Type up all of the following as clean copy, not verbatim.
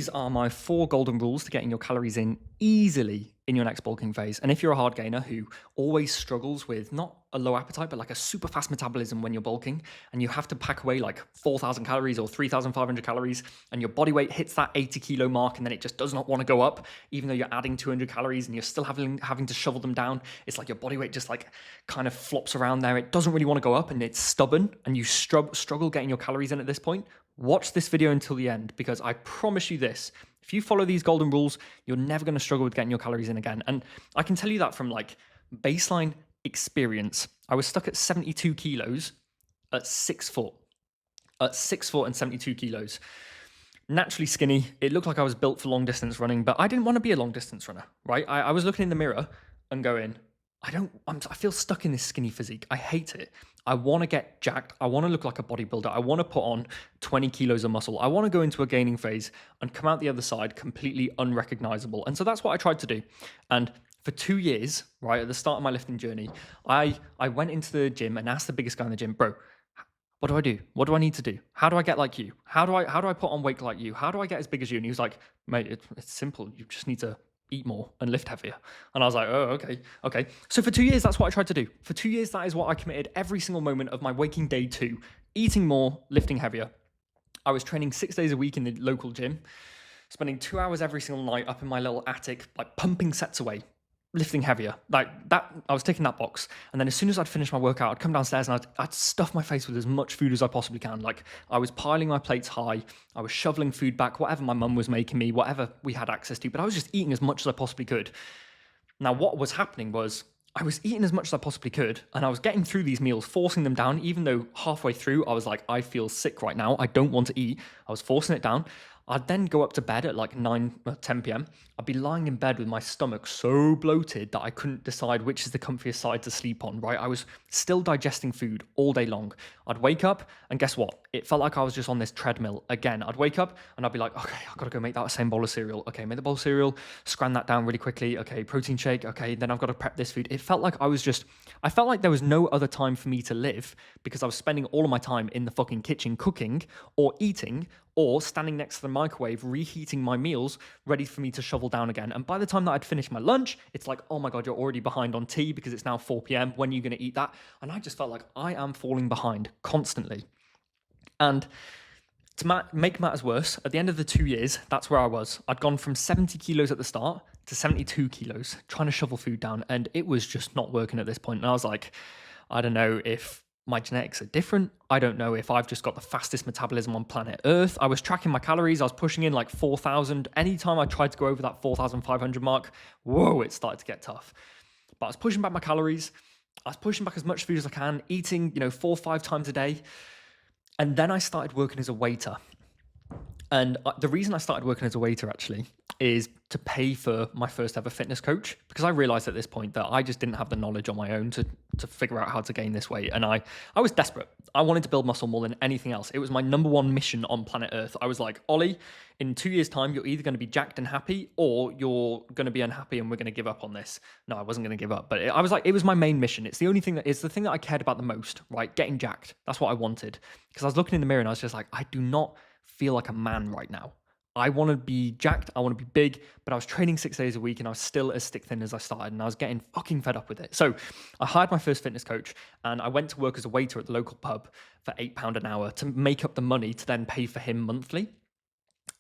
These are my 4 golden rules to getting your calories in easily in your next bulking phase. And if you're a hard gainer who always struggles with not a low appetite, but like a super fast metabolism when you're bulking, and you have to pack away like 4,000 calories or 3,500 calories, and your body weight hits that 80 kilo mark, and then it just does not want to go up, even though you're adding 200 calories and you're still having to shovel them down. It's like your body weight just like kind of flops around there. It doesn't really want to go up, and it's stubborn, and you struggle getting your calories in at this point. Watch this video until the end, because I promise you this: if you follow these golden rules, you're never going to struggle with getting your calories in again. And I can tell you that from like baseline experience. I was stuck at 72 kilos at 6 foot. At 6 foot and 72 kilos. Naturally skinny. It looked like I was built for long distance running, but I didn't want to be a long distance runner, right? I was looking in the mirror and going, I feel stuck in this skinny physique. I hate it. I want to get jacked. I want to look like a bodybuilder. I want to put on 20 kilos of muscle. I want to go into a gaining phase and come out the other side completely unrecognizable. And so that's what I tried to do. And for 2 years, right at the start of my lifting journey, I went into the gym and asked the biggest guy in the gym, bro, what do I do? What do I need to do? How do I get like you? How do I put on weight like you? How do I get as big as you? And he was like, mate, it's simple. You just need to eat more and lift heavier. And I was like, oh, okay. So for 2 years, that's what I tried to do. For 2 years, that is what I committed every single moment of my waking day to: eating more, lifting heavier. I was training 6 days a week in the local gym, spending 2 hours every single night up in my little attic, like pumping sets away, lifting heavier. Like that, I was ticking that box. And then as soon as I'd finish my workout, I'd come downstairs and I'd stuff my face with as much food as I possibly can. Like I was piling my plates high. I was shoveling food back, whatever my mum was making me, whatever we had access to, but I was just eating as much as I possibly could. Now, what was happening was I was eating as much as I possibly could, and I was getting through these meals, forcing them down, even though halfway through I was like, I feel sick right now. I don't want to eat. I was forcing it down. I'd then go up to bed at like 10 p.m. I'd be lying in bed with my stomach so bloated that I couldn't decide which is the comfiest side to sleep on, right? I was still digesting food all day long. I'd wake up and guess what? It felt like I was just on this treadmill again. I'd wake up and I'd be like, okay, I've got to go make that same bowl of cereal. Okay, make the bowl of cereal, scran that down really quickly. Okay, protein shake. Okay, then I've got to prep this food. It felt like I felt like there was no other time for me to live, because I was spending all of my time in the fucking kitchen cooking or eating, or standing next to the microwave reheating my meals ready for me to shovel down again. And by the time that I'd finished my lunch, it's like, oh my God, you're already behind on tea because it's now 4 p.m. When are you going to eat that? And I just felt like I am falling behind constantly. And to make matters worse, at the end of the 2 years, that's where I was. I'd gone from 70 kilos at the start to 72 kilos, trying to shovel food down, and it was just not working at this point. And I was like, I don't know if my genetics are different. I don't know if I've just got the fastest metabolism on planet Earth. I was tracking my calories. I was pushing in like 4,000. Anytime I tried to go over that 4,500 mark, whoa, it started to get tough. But I was pushing back my calories. I was pushing back as much food as I can, eating, 4 or 5 times a day. And then I started working as a waiter. And the reason I started working as a waiter actually is to pay for my first ever fitness coach, because I realized at this point that I just didn't have the knowledge on my own to figure out how to gain this weight. And I was desperate. I wanted to build muscle more than anything else. It was my number one mission on planet Earth. I was like, Ollie, in 2 years' time, you're either going to be jacked and happy, or you're going to be unhappy and we're going to give up on this. No, I wasn't going to give up, but I was like, it was my main mission. It's the only thing it's the thing that I cared about the most, right? Getting jacked. That's what I wanted. Because I was looking in the mirror and I was just like, I do not feel like a man right now. I want to be jacked. I want to be big, but I was training 6 days a week and I was still as stick thin as I started, and I was getting fucking fed up with it. So I hired my first fitness coach and I went to work as a waiter at the local pub for £8 an hour to make up the money to then pay for him monthly.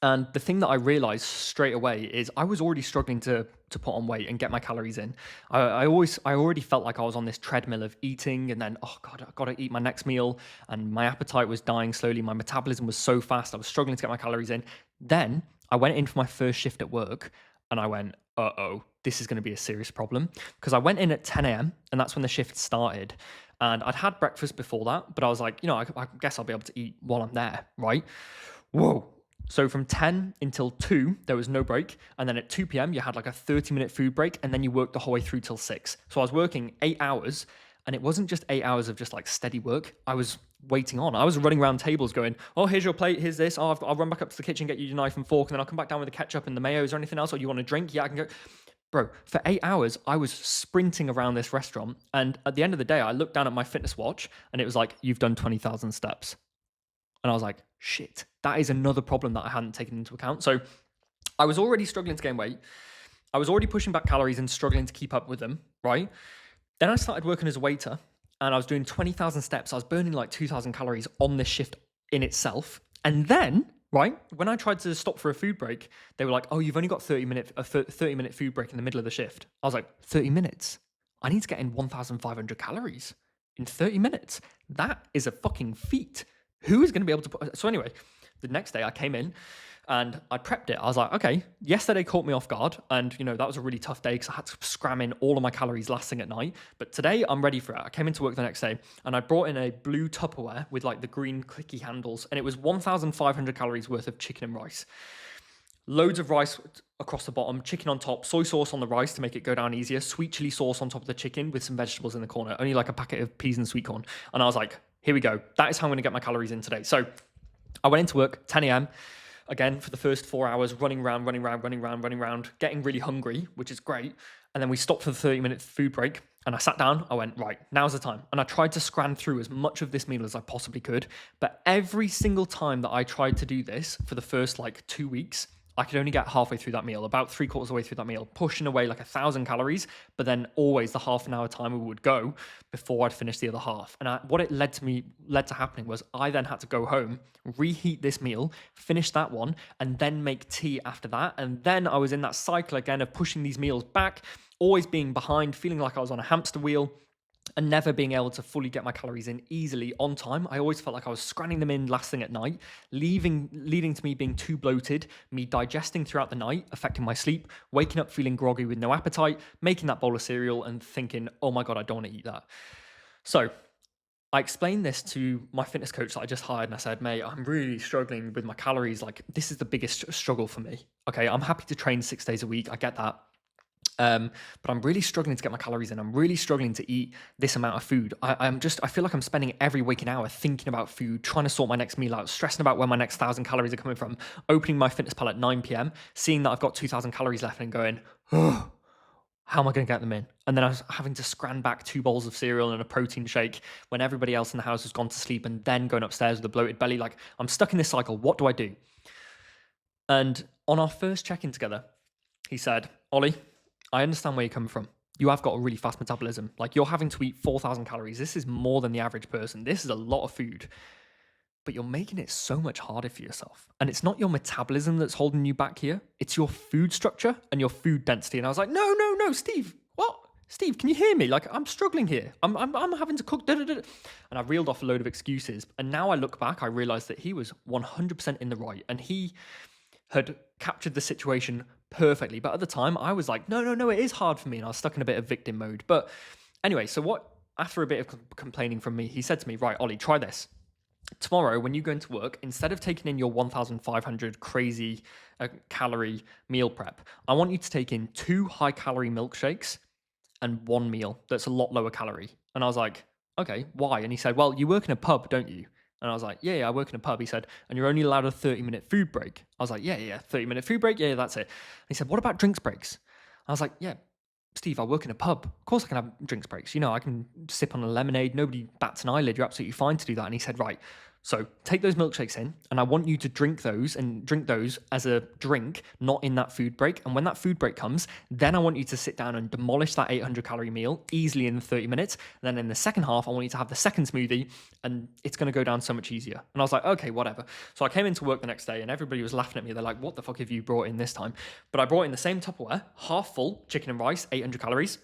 And the thing that I realized straight away is I was already struggling to put on weight and get my calories in. I already felt like I was on this treadmill of eating, and then, oh God, I've got to eat my next meal. And my appetite was dying slowly. My metabolism was so fast. I was struggling to get my calories in. Then I went in for my first shift at work and I went, uh-oh, this is going to be a serious problem. Because I went in at 10 a.m. and that's when the shift started. And I'd had breakfast before that, but I was like, I guess I'll be able to eat while I'm there, right? Whoa. So from 10 until 2, there was no break. And then at 2 p.m., you had like a 30-minute food break. And then you worked the whole way through till 6. So I was working 8 hours. And it wasn't just 8 hours of just like steady work. I was waiting on. I was running around tables going, oh, here's your plate. Here's this. Oh, I'll run back up to the kitchen, get you your knife and fork. And then I'll come back down with the ketchup and the mayo. Is there anything else? Or you want a drink? Yeah, I can go. Bro, for 8 hours, I was sprinting around this restaurant. And at the end of the day, I looked down at my fitness watch and it was like, you've done 20,000 steps. And I was like, shit, that is another problem that I hadn't taken into account. So I was already struggling to gain weight. I was already pushing back calories and struggling to keep up with them, right? Then I started working as a waiter and I was doing 20,000 steps. I was burning like 2,000 calories on this shift in itself. And then, right, when I tried to stop for a food break, they were like, oh, you've only got a 30-minute food break in the middle of the shift. I was like, 30 minutes? I need to get in 1,500 calories in 30 minutes. That is a fucking feat. Who is going to be able to So anyway, the next day I came in and I prepped it. I was like, okay, yesterday caught me off guard. And, that was a really tough day because I had to scram in all of my calories last thing at night. But today I'm ready for it. I came into work the next day and I brought in a blue Tupperware with like the green clicky handles. And it was 1,500 calories worth of chicken and rice. Loads of rice across the bottom, chicken on top, soy sauce on the rice to make it go down easier, sweet chili sauce on top of the chicken with some vegetables in the corner, only like a packet of peas and sweet corn. And I was like, here we go. That is how I'm going to get my calories in today. So I went into work, 10 a.m., again, for the first 4 hours, running around, getting really hungry, which is great. And then we stopped for the 30-minute food break and I sat down. I went, right, now's the time. And I tried to scram through as much of this meal as I possibly could. But every single time that I tried to do this for the first like 2 weeks, I could only get halfway through that meal, about 3/4 of the way through that meal, pushing away like 1,000 calories, but then always the half an hour timer would go before I'd finish the other half. And what it led to happening was I then had to go home, reheat this meal, finish that one, and then make tea after that. And then I was in that cycle again of pushing these meals back, always being behind, feeling like I was on a hamster wheel, and never being able to fully get my calories in easily on time. I always felt like I was scranning them in last thing at night, leading to me being too bloated, me digesting throughout the night, affecting my sleep, waking up feeling groggy with no appetite, making that bowl of cereal and thinking, oh my God, I don't want to eat that. So I explained this to my fitness coach that I just hired and I said, mate, I'm really struggling with my calories. Like, this is the biggest struggle for me. Okay, I'm happy to train 6 days a week. I get that. But I'm really struggling to get my calories in. I'm really struggling to eat this amount of food. I feel like I'm spending every waking hour thinking about food, trying to sort my next meal out, stressing about where my next 1,000 calories are coming from, opening my fitness pal at 9 p.m, seeing that I've got 2,000 calories left and going, oh, how am I going to get them in? And then I was having to scram back 2 bowls of cereal and a protein shake when everybody else in the house has gone to sleep and then going upstairs with a bloated belly. Like, I'm stuck in this cycle. What do I do? And on our first check-in together, he said, Ollie, I understand where you're coming from. You have got a really fast metabolism. Like, you're having to eat 4,000 calories. This is more than the average person. This is a lot of food. But you're making it so much harder for yourself. And it's not your metabolism that's holding you back here. It's your food structure and your food density. And I was like, no, Steve, what? Steve, can you hear me? Like, I'm struggling here. I'm having to cook. And I reeled off a load of excuses. And now I look back, I realized that he was 100% in the right. And he had captured the situation perfectly. But at the time, I was like, no, it is hard for me. And I was stuck in a bit of victim mode. But anyway, after a bit of complaining from me, he said to me, right, Ollie, try this. Tomorrow, when you go into work, instead of taking in your 1,500 crazy calorie meal prep, I want you to take in 2 high-calorie milkshakes and 1 meal that's a lot lower calorie. And I was like, okay, why? And he said, well, you work in a pub, don't you? And I was like, yeah, I work in a pub. He said, and you're only allowed a 30-minute food break. I was like, yeah, 30-minute food break. Yeah, that's it. And he said, what about drinks breaks? I was like, yeah, Steve, I work in a pub. Of course I can have drinks breaks. I can sip on a lemonade. Nobody bats an eyelid. You're absolutely fine to do that. And he said, right, so take those milkshakes in and I want you to drink those as a drink, not in that food break. And when that food break comes, then I want you to sit down and demolish that 800 calorie meal easily in 30 minutes. And then in the second half, I want you to have the second smoothie and it's going to go down so much easier. And I was like, okay, whatever. So I came into work the next day and everybody was laughing at me. They're like, what the fuck have you brought in this time? But I brought in the same Tupperware, half full chicken and rice, 800 calories.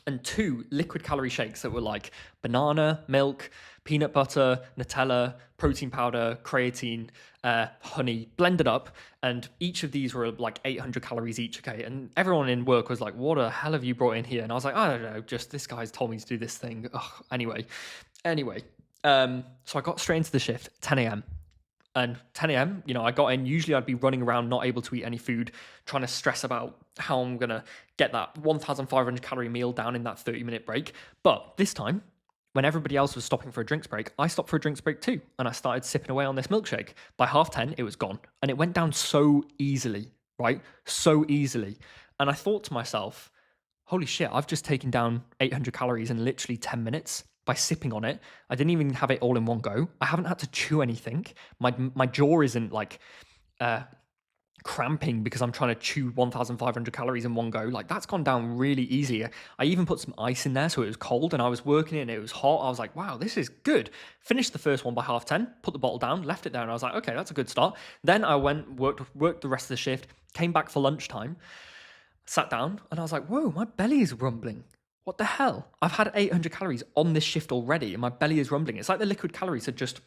And 2 liquid calorie shakes that were like banana, milk, peanut butter, Nutella, protein powder, creatine, honey, blended up. And each of these were like 800 calories each, okay? And everyone in work was like, what the hell have you brought in here? And I was like, I don't know, just this guy's told me to do this thing. Ugh, anyway. So I got straight into the shift, 10 a.m. And 10 a.m., I got in. Usually I'd be running around, not able to eat any food, trying to stress about how I'm going to get that 1,500 calorie meal down in that 30-minute break. But this time, when everybody else was stopping for a drinks break, I stopped for a drinks break too. And I started sipping away on this milkshake. By 10:30, it was gone. And it went down so easily, right? So easily. And I thought to myself, holy shit, I've just taken down 800 calories in literally 10 minutes. By sipping on it. I didn't even have it all in one go. I haven't had to chew anything. My jaw isn't like cramping because I'm trying to chew 1,500 calories in one go. Like that's gone down really easily. I even put some ice in there so it was cold, and I was working it and it was hot. I was like, wow, this is good. Finished the first one by 10:30, put the bottle down, left it there, and I was like, okay, that's a good start. Then I went, worked the rest of the shift, came back for lunchtime, sat down, and I was like, whoa, my belly is rumbling. What the hell? I've had 800 calories on this shift already, and my belly is rumbling. It's like the liquid calories had just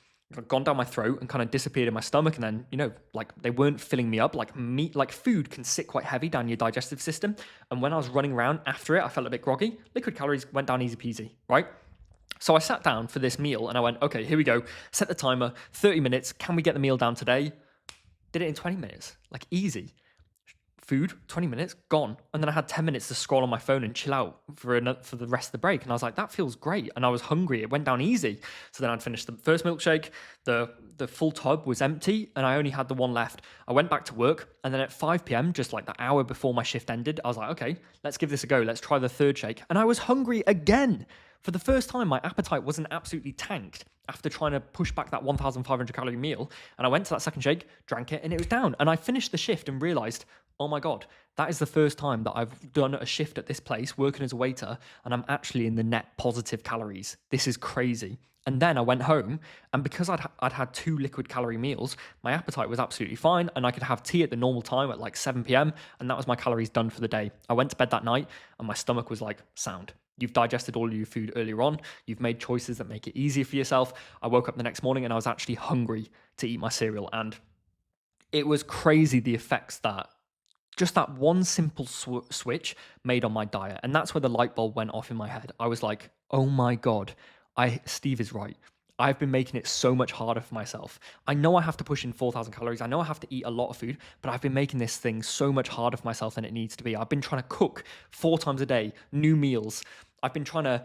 gone down my throat and kind of disappeared in my stomach, and then, you know, like they weren't filling me up. Like meat, like food can sit quite heavy down your digestive system, and when I was running around after it, I felt a bit groggy. Liquid calories went down easy peasy, right? So I sat down for this meal and I went, okay, here we go. Set the timer, 30 minutes. Can we get the meal down today? Did it in 20 minutes, like easy. Food, 20 minutes, gone. And then I had 10 minutes to scroll on my phone and chill out for the rest of the break. And I was like, that feels great. And I was hungry. It went down easy. So then I'd finished the first milkshake. The full tub was empty and I only had the one left. I went back to work. And then at 5 p.m., just like the hour before my shift ended, I was like, okay, let's give this a go. Let's try the third shake. And I was hungry again. For the first time, my appetite wasn't absolutely tanked after trying to push back that 1,500 calorie meal. And I went to that second shake, drank it, and it was down. And I finished the shift and realized, oh my God, that is the first time that I've done a shift at this place, working as a waiter, and I'm actually in the net positive calories. This is crazy. And then I went home, and because I'd had 2 liquid calorie meals, my appetite was absolutely fine, and I could have tea at the normal time at like 7 p.m., and that was my calories done for the day. I went to bed that night, and my stomach was like, sound. You've digested all of your food earlier on. You've made choices that make it easier for yourself. I woke up the next morning and I was actually hungry to eat my cereal. And it was crazy the effects that just that one simple switch made on my diet. And that's where the light bulb went off in my head. I was like, oh my God, Steve is right. I've been making it so much harder for myself. I know I have to push in 4,000 calories. I know I have to eat a lot of food, but I've been making this thing so much harder for myself than it needs to be. I've been trying to cook 4 times a day, new meals. I've been trying to,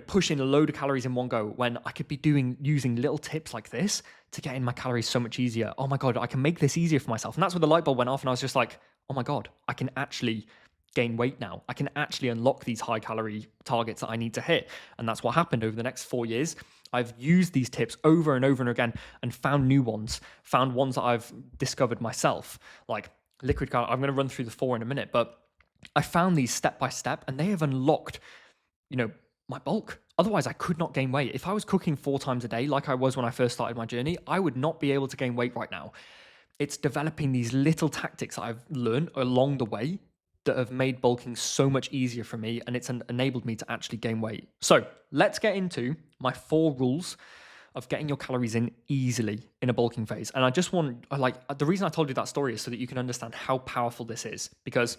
push in a load of calories in one go when I could be using little tips like this to get in my calories so much easier. Oh my God, I can make this easier for myself. And that's where the light bulb went off and I was just like, oh my God, I can actually gain weight now. I can actually unlock these high calorie targets that I need to hit. And that's what happened over the next 4 years. I've used these tips over and over and again and found new ones, found ones that I've discovered myself, like liquid calorie. I'm going to run through the 4 in a minute, but I found these step by step and they have unlocked my bulk. Otherwise, I could not gain weight. If I was cooking 4 times a day, like I was when I first started my journey, I would not be able to gain weight right now. It's developing these little tactics that I've learned along the way that have made bulking so much easier for me, and it's enabled me to actually gain weight. So let's get into my 4 rules of getting your calories in easily in a bulking phase. And I just want, the reason I told you that story is so that you can understand how powerful this is, because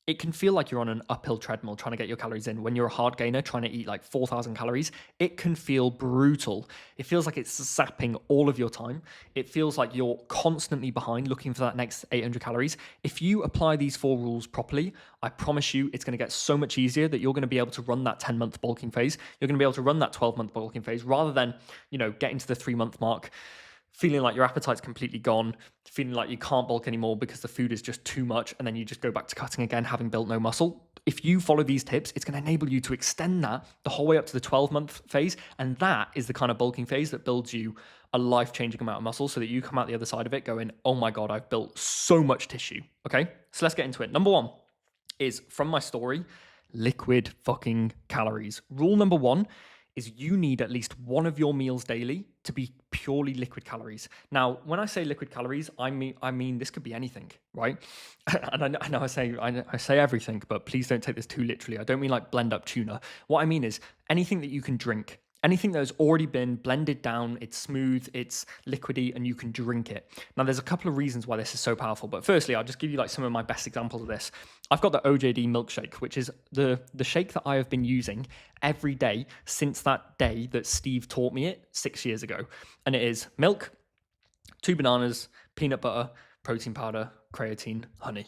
it can feel like you're on an uphill treadmill trying to get your calories in. When you're a hard gainer trying to eat like 4,000 calories, it can feel brutal. It feels like it's sapping all of your time. It feels like you're constantly behind looking for that next 800 calories. If you apply these 4 rules properly, I promise you it's going to get so much easier that you're going to be able to run that 10-month bulking phase. You're going to be able to run that 12-month bulking phase rather than, getting to the 3-month mark, feeling like your appetite's completely gone, feeling like you can't bulk anymore because the food is just too much, and then you just go back to cutting again, having built no muscle. If you follow these tips, it's going to enable you to extend that the whole way up to the 12-month phase, and that is the kind of bulking phase that builds you a life-changing amount of muscle so that you come out the other side of it going, oh my God, I've built so much tissue. Okay, so let's get into it. Number 1 is, from my story, liquid fucking calories. Rule number 1 is you need at least one of your meals daily to be purely liquid calories. Now, when I say liquid calories, I mean this could be anything, right? And I know I say everything, but please don't take this too literally. I don't mean like blend up tuna. What I mean is anything that you can drink. Anything that has already been blended down, it's smooth, it's liquidy, and you can drink it. Now, there's a couple of reasons why this is so powerful, but firstly, I'll just give you like some of my best examples of this. I've got the OJD milkshake, which is the shake that I have been using every day since that day that Steve taught me it 6 years ago. And it is milk, 2 bananas, peanut butter, protein powder, creatine, honey,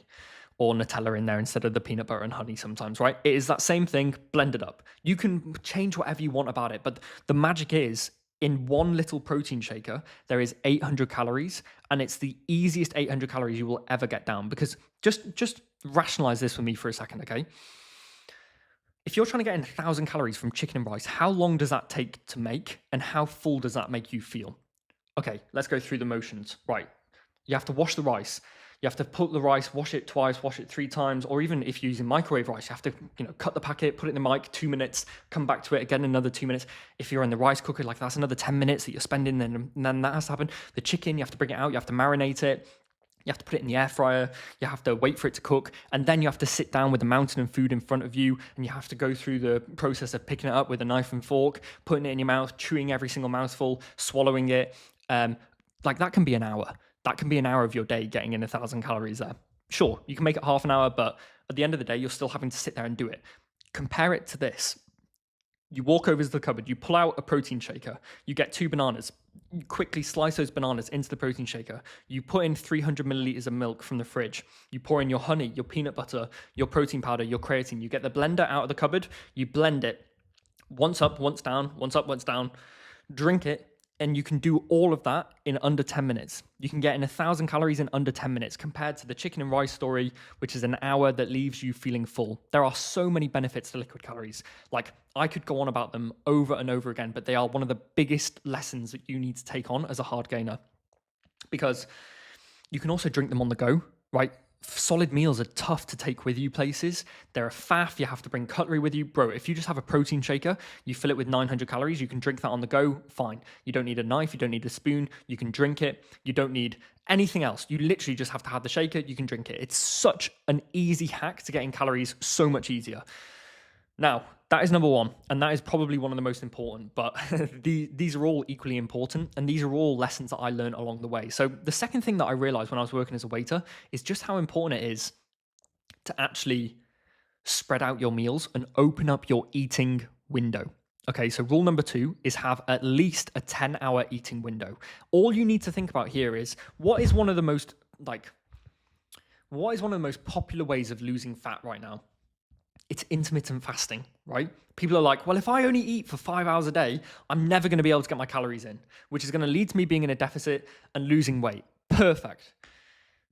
or Nutella in there instead of the peanut butter and honey sometimes, right? It is that same thing blended up. You can change whatever you want about it, but the magic is in one little protein shaker, there is 800 calories, and it's the easiest 800 calories you will ever get down, because just rationalize this with me for a second, okay? If you're trying to get in 1,000 calories from chicken and rice, how long does that take to make, and how full does that make you feel? Okay, let's go through the motions. Right, you have to wash the rice. You have to put the rice, wash it twice, wash it 3 times, or even if you're using microwave rice, you have to, cut the packet, put it in the mic, 2 minutes, come back to it again, another 2 minutes. If you're in the rice cooker, like that's another 10 minutes that you're spending, and then that has to happen. The chicken, you have to bring it out, you have to marinate it. You have to put it in the air fryer, you have to wait for it to cook, and then you have to sit down with a mountain of food in front of you, and you have to go through the process of picking it up with a knife and fork, putting it in your mouth, chewing every single mouthful, swallowing it. Like that can be an hour. That can be an hour of your day getting in 1,000 calories there. Sure, you can make it half an hour, but at the end of the day, you're still having to sit there and do it. Compare it to this. You walk over to the cupboard, you pull out a protein shaker, you get 2 bananas, you quickly slice those bananas into the protein shaker, you put in 300 milliliters of milk from the fridge, you pour in your honey, your peanut butter, your protein powder, your creatine, you get the blender out of the cupboard, you blend it, once up, once down, once up, once down, drink it, and you can do all of that in under 10 minutes. You can get in 1,000 calories in under 10 minutes compared to the chicken and rice story, which is an hour that leaves you feeling full. There are so many benefits to liquid calories. Like, I could go on about them over and over again, but they are one of the biggest lessons that you need to take on as a hard gainer, because you can also drink them on the go, right? Solid meals are tough to take with you places. They're a faff. You have to bring cutlery with you. Bro, if you just have a protein shaker, you fill it with 900 calories, you can drink that on the go, fine. You don't need a knife, you don't need a spoon, you can drink it. You don't need anything else. You literally just have to have the shaker, you can drink it. It's such an easy hack to getting calories so much easier. Now, that is number one, and that is probably one of the most important, but these are all equally important, and these are all lessons that I learned along the way. So the second thing that I realized when I was working as a waiter is just how important it is to actually spread out your meals and open up your eating window. Okay, so rule number 2 is have at least a 10-hour eating window. All you need to think about here is what is one of the most popular ways of losing fat right now? It's intermittent fasting, right? People are like, well, if I only eat for 5 hours a day, I'm never going to be able to get my calories in, which is going to lead to me being in a deficit and losing weight. Perfect.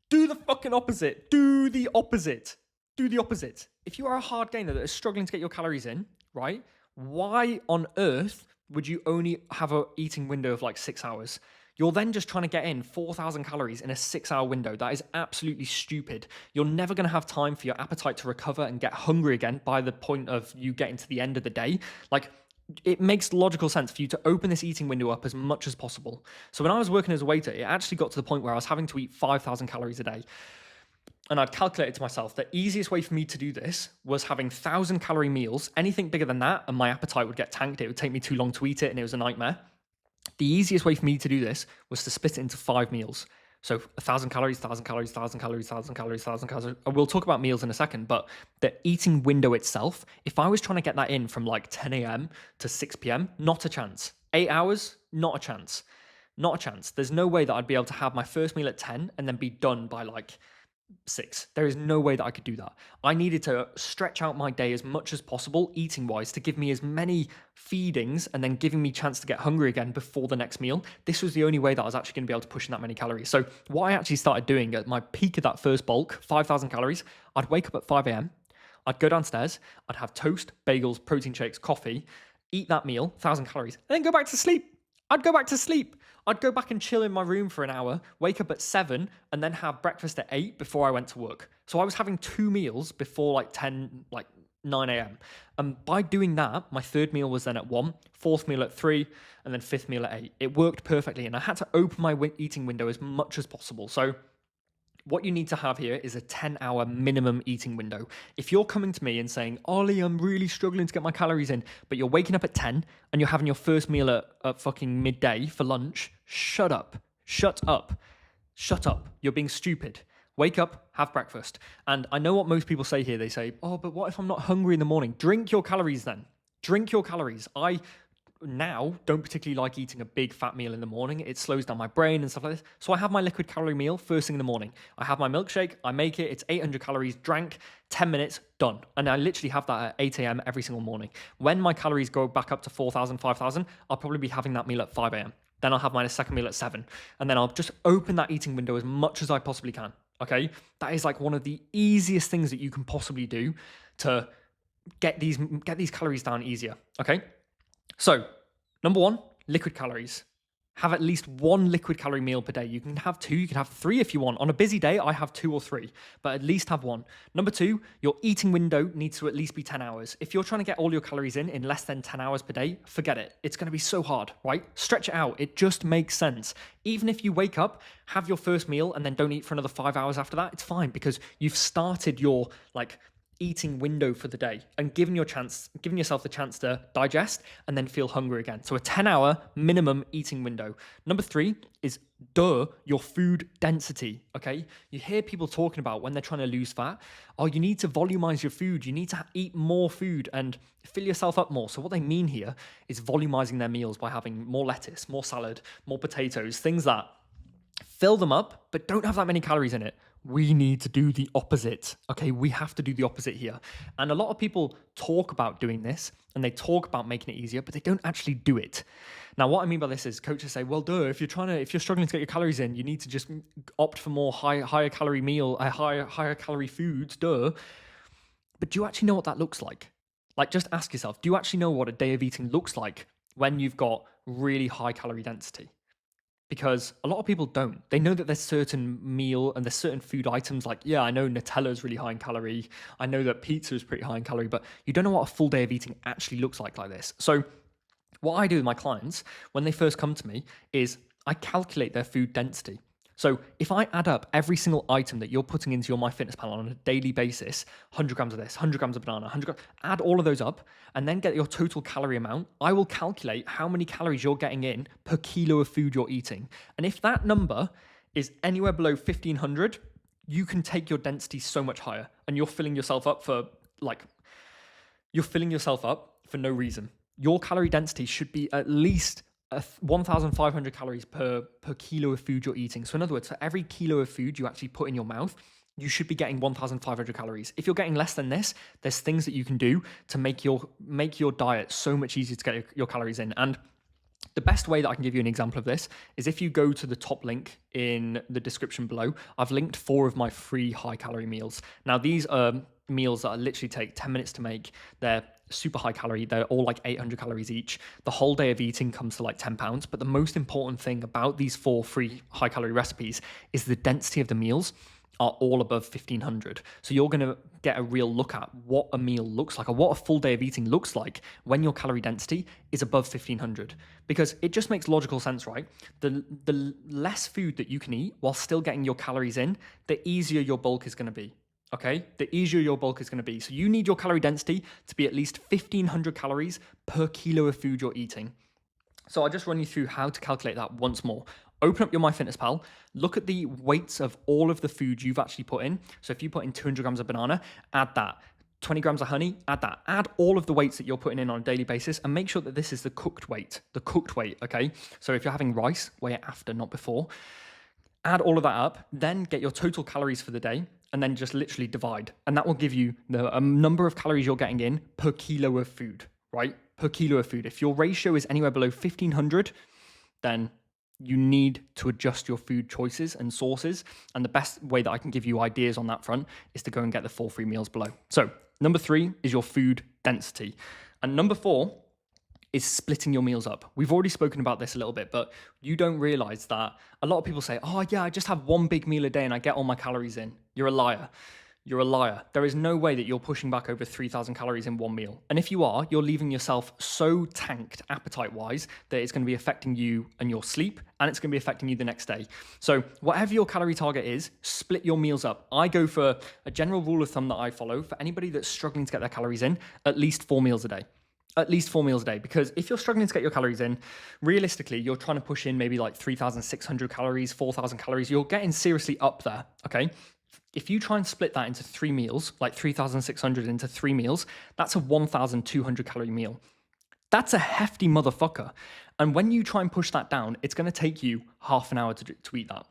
Do the fucking opposite. Do the opposite. Do the opposite. If you are a hard gainer that is struggling to get your calories in, right? Why on earth would you only have an eating window of like 6 hours? You're then just trying to get in 4,000 calories in a 6-hour window. That is absolutely stupid. You're never going to have time for your appetite to recover and get hungry again by the point of you getting to the end of the day. Like, it makes logical sense for you to open this eating window up as much as possible. So when I was working as a waiter, it actually got to the point where I was having to eat 5,000 calories a day. And I'd calculated to myself the easiest way for me to do this was having 1,000-calorie meals. Anything bigger than that, and my appetite would get tanked. It would take me too long to eat it, and it was a nightmare. The easiest way for me to do this was to split it into 5 meals. So 1,000 calories, 1,000 calories, 1,000 calories, 1,000 calories, 1,000 calories. We'll talk about meals in a second, but the eating window itself, if I was trying to get that in from like 10 a.m. to 6 p.m., not a chance. 8 hours, not a chance. Not a chance. There's no way that I'd be able to have my first meal at 10 and then be done by like 6. There is no way that I could do that. I needed to stretch out my day as much as possible, eating wise, to give me as many feedings and then giving me a chance to get hungry again before the next meal. This was the only way that I was actually going to be able to push in that many calories. So what I actually started doing at my peak of that first bulk, 5,000 calories, I'd wake up at 5 a.m. I'd go downstairs, I'd have toast, bagels, protein shakes, coffee, eat that meal, 1,000 calories, and then go back to sleep. I'd go back to sleep. I'd go back and chill in my room for an hour, wake up at 7, and then have breakfast at 8 before I went to work. So I was having 2 meals before like 9 a.m. And by doing that, my third meal was then at 1, fourth meal at 3, and then fifth meal at 8. It worked perfectly, and I had to open my eating window as much as possible. So what you need to have here is a 10-hour minimum eating window. If you're coming to me and saying, Ollie, I'm really struggling to get my calories in, but you're waking up at 10 and you're having your first meal at fucking midday for lunch, shut up. Shut up. Shut up. You're being stupid. Wake up, have breakfast. And I know what most people say here. They say, oh, but what if I'm not hungry in the morning? Drink your calories then. Drink your calories. I now don't particularly like eating a big fat meal in the morning. It slows down my brain and stuff like this. So I have my liquid calorie meal first thing in the morning. I have my milkshake, I make it, it's 800 calories, drank, 10 minutes, done. And I literally have that at 8 a.m. every single morning. When my calories go back up to 4,000, 5,000, I'll probably be having that meal at 5 a.m. Then I'll have my second meal at 7. And then I'll just open that eating window as much as I possibly can. Okay? That is like one of the easiest things that you can possibly do to get these calories down easier. Okay? So, number 1, liquid calories. Have at least one liquid calorie meal per day. You can have two, you can have three if you want. On a busy day, I have 2 or 3, but at least have one. Number 2, your eating window needs to at least be 10 hours. If you're trying to get all your calories in less than 10 hours per day, forget it. It's going to be so hard, right? Stretch it out. It just makes sense. Even if you wake up, have your first meal, and then don't eat for another 5 hours after that, it's fine because you've started your eating window for the day and giving yourself the chance to digest and then feel hungry again. So a 10-hour minimum eating window. Number 3 is your food density. Okay, you hear people talking about when they're trying to lose fat, oh, you need to volumize your food, you need to eat more food and fill yourself up more. So what they mean here is volumizing their meals by having more lettuce, more salad, more potatoes, things that fill them up but don't have that many calories in it. We need to do the opposite. Okay, we have to do the opposite here. And a lot of people talk about doing this and they talk about making it easier, but they don't actually do it. Now, what I mean by this is coaches say, well, if you're struggling to get your calories in, you need to just opt for more higher calorie foods, But do you actually know what that looks like? Like, just ask yourself, do you actually know what a day of eating looks like when you've got really high calorie density? Because a lot of people don't. They know that there's certain meal and there's certain food items like, yeah, I know Nutella is really high in calorie. I know that pizza is pretty high in calorie, but you don't know what a full day of eating actually looks like this. So what I do with my clients when they first come to me is I calculate their food density. So if I add up every single item that you're putting into your MyFitnessPal on a daily basis, 100 grams of this, 100 grams of banana, 100 grams, add all of those up and then get your total calorie amount, I will calculate how many calories you're getting in per kilo of food you're eating. And if that number is anywhere below 1,500, you can take your density so much higher and you're filling yourself up for no reason. Your calorie density should be at least 1,500 calories per kilo of food you're eating. So in other words, for every kilo of food you actually put in your mouth, you should be getting 1,500 calories. If you're getting less than this, there's things that you can do to make your diet so much easier to get your calories in. And the best way that I can give you an example of this is if you go to the top link in the description below, I've linked 4 of my free high calorie meals. Now these are meals that I literally take 10 minutes to make. They're super high calorie. They're all 800 calories each. The whole day of eating comes to £10. But the most important thing about these 4 free high calorie recipes is the density of the meals are all above 1,500. So you're going to get a real look at what a meal looks like or what a full day of eating looks like when your calorie density is above 1,500. Because it just makes logical sense, right? The less food that you can eat while still getting your calories in, the easier your bulk is going to be. Okay, the easier your bulk is going to be. So you need your calorie density to be at least 1,500 calories per kilo of food you're eating. So I'll just run you through how to calculate that once more. Open up your MyFitnessPal, look at the weights of all of the food you've actually put in. So if you put in 200 grams of banana, add that. 20 grams of honey, add that. Add all of the weights that you're putting in on a daily basis and make sure that this is the cooked weight, okay? So if you're having rice, weigh it after, not before. Add all of that up, then get your total calories for the day, and then just literally divide. And that will give you the number of calories you're getting in per kilo of food, right? Per kilo of food. If your ratio is anywhere below 1,500, then you need to adjust your food choices and sources. And the best way that I can give you ideas on that front is to go and get the 4 free meals below. So number 3 is your food density. And number 4 is splitting your meals up. We've already spoken about this a little bit, but you don't realize that a lot of people say, oh yeah, I just have one big meal a day and I get all my calories in. You're a liar. You're a liar. There is no way that you're pushing back over 3,000 calories in one meal. And if you are, you're leaving yourself so tanked appetite-wise that it's going to be affecting you and your sleep, and it's going to be affecting you the next day. So whatever your calorie target is, split your meals up. I go for a general rule of thumb that I follow for anybody that's struggling to get their calories in, at least 4 meals a day. At least 4 meals a day, because if you're struggling to get your calories in, realistically, you're trying to push in maybe 3,600 calories, 4,000 calories, you're getting seriously up there, okay? If you try and split that into 3 meals, 3,600 into 3 meals, that's a 1,200 calorie meal. That's a hefty motherfucker. And when you try and push that down, it's going to take you half an hour to eat that.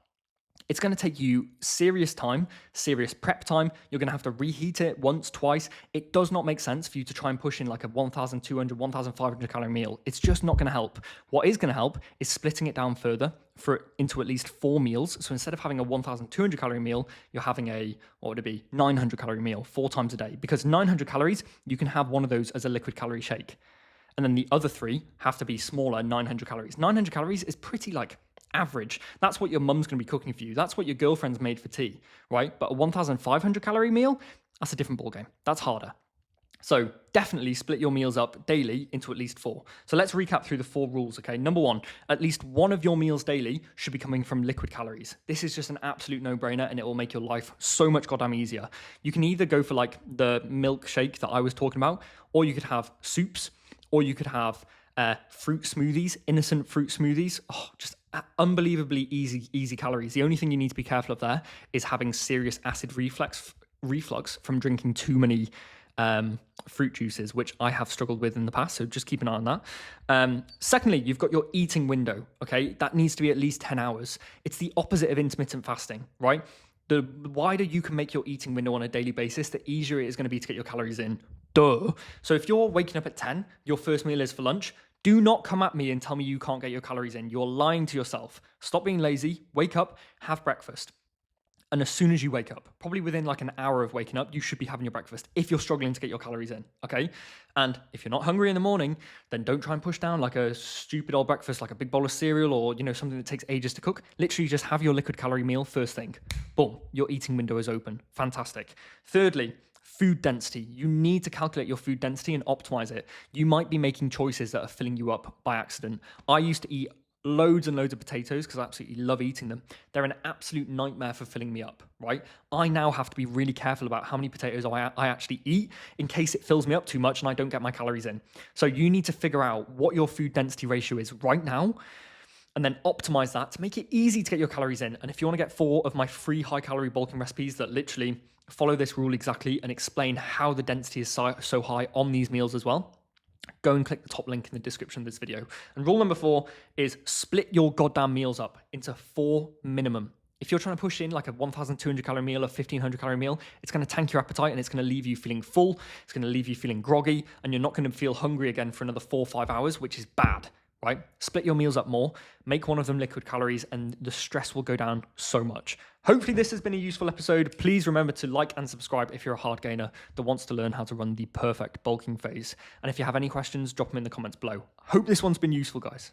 It's going to take you serious time, serious prep time. You're going to have to reheat it once, twice. It does not make sense for you to try and push in a 1,200, 1,500 calorie meal. It's just not going to help. What is going to help is splitting it down further into at least 4 meals. So instead of having a 1,200 calorie meal, you're having a, 900 calorie meal 4 times a day. Because 900 calories, you can have one of those as a liquid calorie shake. And then the other 3 have to be smaller, 900 calories. 900 calories is pretty like average. That's what your mum's going to be cooking for you. That's what your girlfriend's made for tea, right? But a 1,500 calorie meal, that's a different ballgame. That's harder. So definitely split your meals up daily into at least 4. So let's recap through the 4 rules, okay? Number 1, at least one of your meals daily should be coming from liquid calories. This is just an absolute no-brainer, and it will make your life so much goddamn easier. You can either go for like the milkshake that I was talking about, or you could have soups, or you could have fruit smoothies, innocent fruit smoothies. Oh, just unbelievably easy calories. The only thing you need to be careful of there is having serious acid reflux from drinking too many fruit juices, which I have struggled with in the past, so just keep an eye on that. Secondly, you've got your eating window, okay? That needs to be at least 10 hours. It's the opposite of intermittent fasting, right? The wider you can make your eating window on a daily basis, the easier it is going to be to get your calories in. Duh. So if you're waking up at 10, your first meal is for lunch, do not come at me and tell me you can't get your calories in. You're lying to yourself. Stop being lazy, wake up, have breakfast. And as soon as you wake up, probably within like an hour of waking up, you should be having your breakfast if you're struggling to get your calories in, okay? And if you're not hungry in the morning, then don't try and push down like a stupid old breakfast, like a big bowl of cereal or, you know, something that takes ages to cook. Literally just have your liquid calorie meal first thing. Boom, your eating window is open. Fantastic. Thirdly, food density. You need to calculate your food density and optimize it. You might be making choices that are filling you up by accident. I used to eat loads and loads of potatoes because I absolutely love eating them. They're an absolute nightmare for filling me up, right? I now have to be really careful about how many potatoes I actually eat in case it fills me up too much and I don't get my calories in. So you need to figure out what your food density ratio is right now and then optimize that to make it easy to get your calories in. And if you want to get 4 of my free high calorie bulking recipes that literally follow this rule exactly and explain how the density is so high on these meals as well, go and click the top link in the description of this video. And rule number 4 is split your goddamn meals up into 4 minimum. If you're trying to push in like a 1,200 calorie meal or 1,500 calorie meal, it's going to tank your appetite and it's going to leave you feeling full. It's going to leave you feeling groggy and you're not going to feel hungry again for another 4 or 5 hours, which is bad, right? Split your meals up more, make one of them liquid calories, and the stress will go down so much. Hopefully this has been a useful episode. Please remember to like and subscribe if you're a hard gainer that wants to learn how to run the perfect bulking phase. And if you have any questions, drop them in the comments below. Hope this one's been useful, guys.